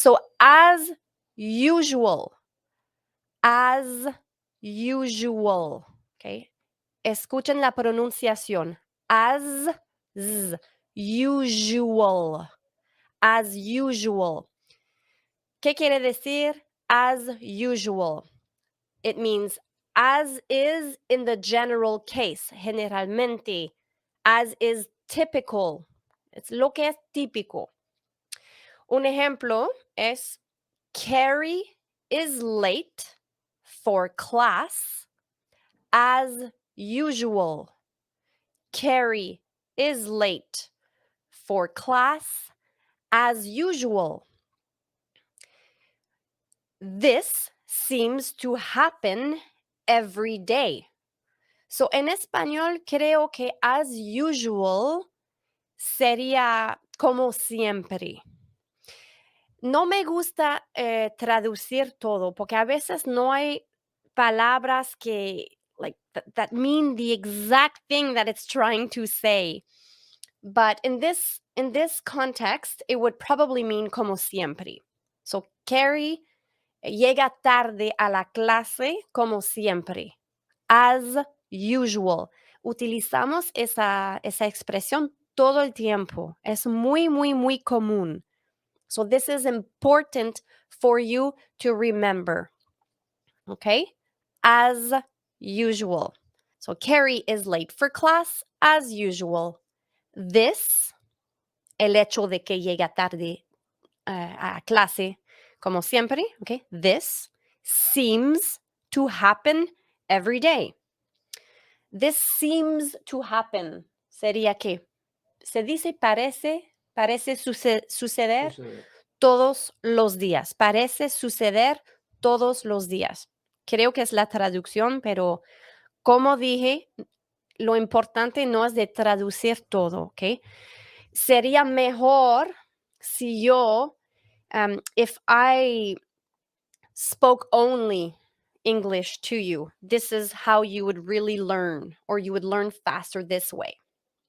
So as usual. As usual. Okay. Escuchen la pronunciación. As usual. As usual. ¿Qué quiere decir as usual? It means as is in the general case, generalmente. As is typical. Es lo que es típico. Un ejemplo es Carrie is late for class as usual. Carrie is late for class as usual. This seems to happen every day. So en español creo que as usual sería como siempre. No me gusta traducir todo porque a veces no hay palabras que like that mean the exact thing that it's trying to say. But in this context, it would probably mean como siempre. So Carrie llega tarde a la clase como siempre. As usual. Utilizamos esa expresión todo el tiempo. Es muy, muy, muy común. So this is important for you to remember. Okay? As usual. So Carrie is late for class as usual. This, el hecho de que llega tarde a clase como siempre, okay? This seems to happen every day. This seems to happen. Sería que se dice parece suceder todos los días. Parece suceder todos los días. Creo que es la traducción, pero como dije, lo importante no es de traducir todo, ¿ok? Sería mejor si yo, if I spoke only English to you, this is how you would really learn, or you would learn faster this way.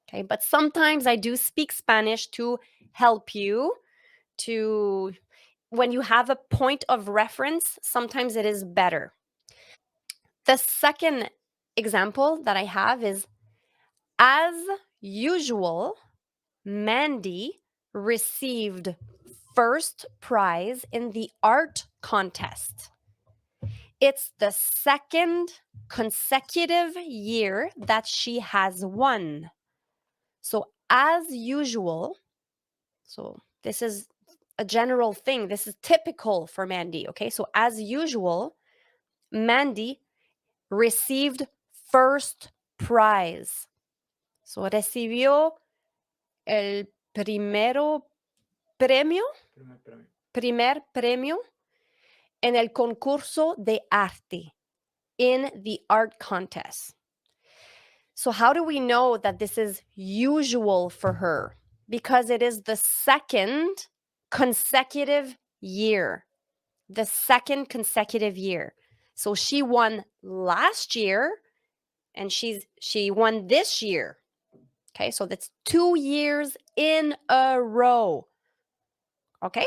Okay, but sometimes I do speak Spanish to help you to when you have a point of reference, sometimes it is better. The second example that I have is as usual, Mandy received first prize in the art contest. It's the second consecutive year that she has won. So, as usual, so this is a general thing. This is typical for Mandy. Okay. So, as usual, Mandy received first prize. So, recibió el premio, primer premio en el concurso de arte, in the art contest. So how do we know that this is usual for her? Because it is the second consecutive year. The second consecutive year. So she won last year and she won this year. Okay, so that's 2 years in a row. Okay,